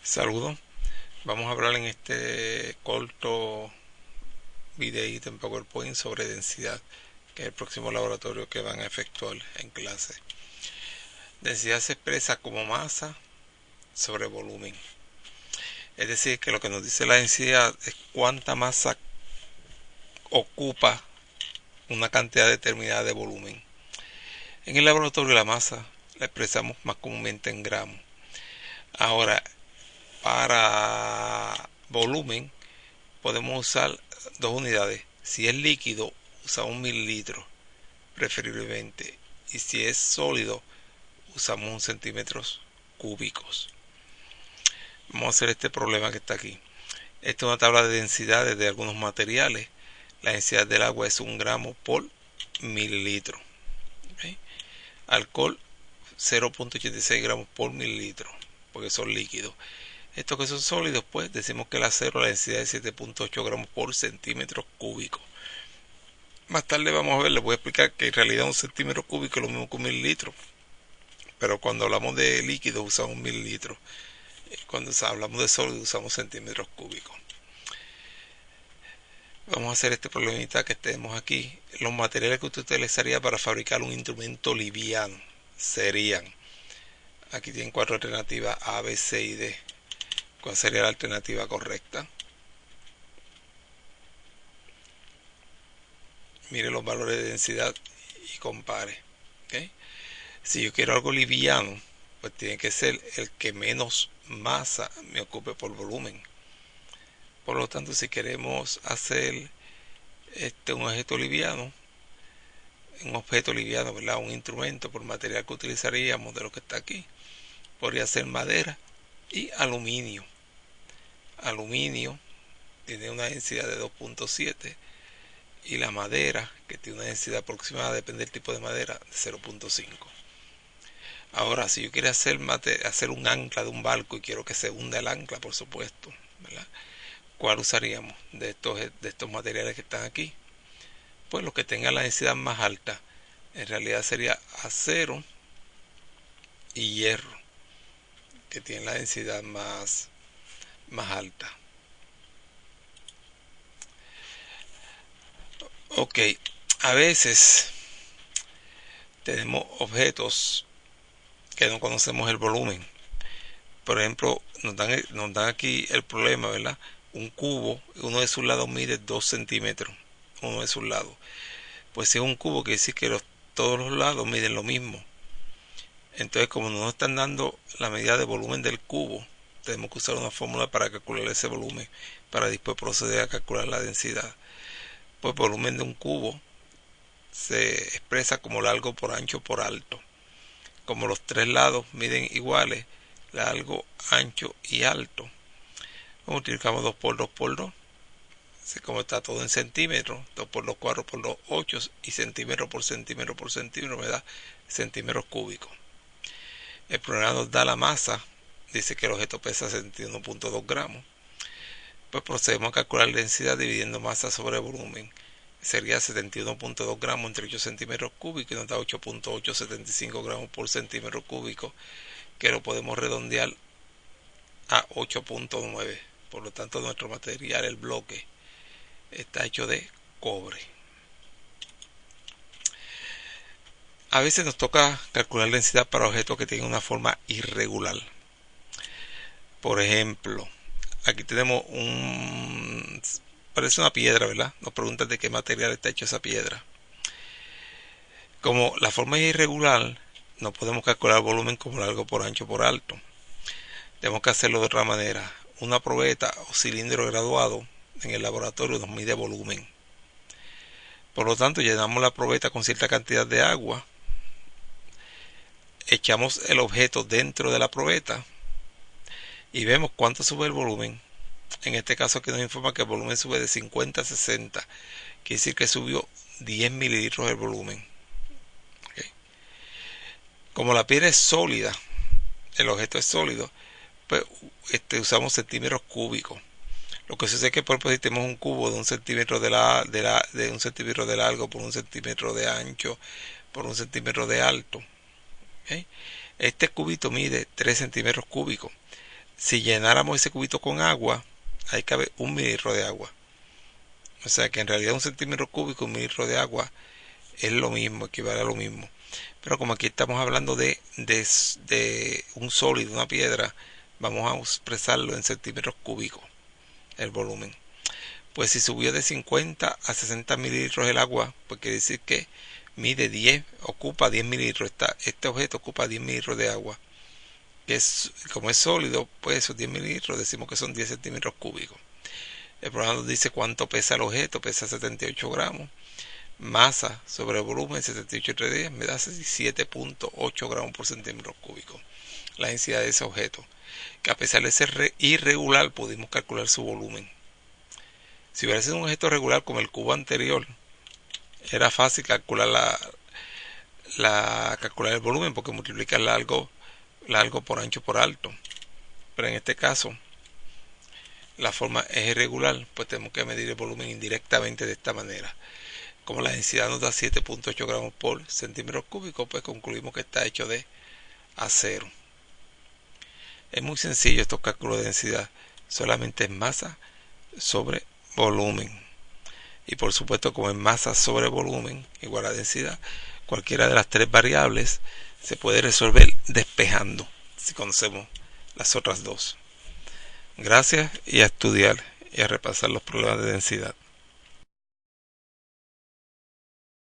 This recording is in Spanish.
Saludos, vamos a hablar en este corto videíto en PowerPoint sobre densidad, que es el próximo laboratorio que van a efectuar en clase. Densidad se expresa como masa sobre volumen. Es decir, que lo que nos dice la densidad es cuánta masa ocupa una cantidad determinada de volumen. En el laboratorio la masa la expresamos más comúnmente en gramos. Ahora, para volumen podemos usar dos unidades. Si es líquido, usamos un mililitro, preferiblemente. Y si es sólido, usamos un centímetros cúbicos. Vamos a hacer este problema que está aquí. Esta es una tabla de densidades de algunos materiales. La densidad del agua es 1 gramo por mililitro. ¿Okay? Alcohol, 0.86 gramos por mililitro, porque son líquidos. Estos que son sólidos, pues decimos que el acero, la densidad es 7.8 gramos por centímetro cúbico. Más tarde vamos a ver, les voy a explicar que en realidad un centímetro cúbico es lo mismo que un mililitro. Pero cuando hablamos de líquido usamos mililitros. Cuando hablamos de sólido usamos centímetros cúbicos. Vamos a hacer este problemita que tenemos aquí. Los materiales que usted utilizaría para fabricar un instrumento liviano serían, aquí tienen 4 alternativas: A, B, C y D. ¿Cuál sería la alternativa correcta? Mire los valores de densidad y compare. ¿Okay? Si yo quiero algo liviano, pues tiene que ser el que menos masa me ocupe por volumen. Por lo tanto, si queremos hacer un objeto liviano, ¿verdad? Un instrumento, por material que utilizaríamos de lo que está aquí, podría ser madera y aluminio. Aluminio tiene una densidad de 2.7 y la madera, que tiene una densidad aproximada, depende del tipo de madera, de 0.5. Ahora, si yo quiero hacer un ancla de un barco y quiero que se hunda el ancla, por supuesto, ¿verdad? ¿Cuál usaríamos de estos materiales que están aquí? Pues los que tengan la densidad más alta. En realidad sería acero y hierro, que tienen la densidad más alta. Ok, a veces tenemos objetos que no conocemos el volumen. Por ejemplo, nos dan aquí el problema, ¿verdad? Un cubo, uno de sus lados mide 2 centímetros, uno de sus lados. Pues si es un cubo, quiere decir que todos los lados miden lo mismo. Entonces, como no nos están dando la medida de volumen del cubo, tenemos que usar una fórmula para calcular ese volumen, para después proceder a calcular la densidad. Pues el volumen de un cubo se expresa como largo por ancho por alto. Como los tres lados miden iguales, largo, ancho y alto, multiplicamos 2 por 2 por 2. Así como está todo en centímetros, 2 por 2, 4 por 2, 8, y centímetro por centímetro por centímetro me da centímetros cúbicos. El programa nos da la masa, dice que el objeto pesa 71.2 gramos. Pues procedemos a calcular la densidad dividiendo masa sobre volumen. Sería 71.2 gramos entre 8 centímetros cúbicos y nos da 8.875 gramos por centímetro cúbico, que lo podemos redondear a 8.9. Por lo tanto, nuestro material, el bloque, está hecho de cobre. A veces nos toca calcular densidad para objetos que tienen una forma irregular. Por ejemplo, aquí tenemos parece una piedra, ¿verdad? Nos preguntan de qué material está hecho esa piedra. Como la forma es irregular, no podemos calcular el volumen como largo por ancho por alto. Tenemos que hacerlo de otra manera. Una probeta o cilindro graduado en el laboratorio nos mide volumen. Por lo tanto, llenamos la probeta con cierta cantidad de agua, echamos el objeto dentro de la probeta y vemos cuánto sube el volumen. En este caso aquí nos informa que el volumen sube de 50 a 60. Quiere decir que subió 10 mililitros el volumen. ¿Okay? Como la piedra es sólida, el objeto es sólido, pues usamos centímetros cúbicos. Lo que sucede es que por ejemplo, si tenemos un cubo de 1 centímetro de 1 centímetro de largo por 1 centímetro de ancho por 1 centímetro de alto, ¿okay? Este cubito mide 3 centímetros cúbicos. Si llenáramos ese cubito con agua, ahí cabe 1 mililitro de agua. O sea que en realidad 1 centímetro cúbico, 1 mililitro de agua es lo mismo, equivale a lo mismo. Pero como aquí estamos hablando de un sólido, una piedra, vamos a expresarlo en centímetros cúbicos, el volumen. Pues si subió de 50 a 60 mililitros el agua, pues quiere decir que mide 10, ocupa 10 mililitros. Este objeto ocupa 10 mililitros de agua. Que es, como es sólido, pues esos 10 mililitros decimos que son 10 centímetros cúbicos. El programa nos dice cuánto pesa el objeto, pesa 78 gramos. Masa sobre volumen 78,3 me da 7,8 gramos por centímetro cúbico. La densidad de ese objeto, que a pesar de ser irregular, pudimos calcular su volumen. Si hubiera sido un objeto regular como el cubo anterior, era fácil calcular calcular el volumen porque multiplicar largo por ancho por alto. Pero en este caso, la forma es irregular, pues tenemos que medir el volumen indirectamente de esta manera. Como la densidad nos da 7,8 gramos por centímetro cúbico, pues concluimos que está hecho de acero. Es muy sencillo estos cálculos de densidad, solamente es masa sobre volumen. Y por supuesto, como es masa sobre volumen igual a densidad, cualquiera de las tres variables se puede resolver despejando, si conocemos las otras dos. Gracias, y a estudiar y a repasar los problemas de densidad.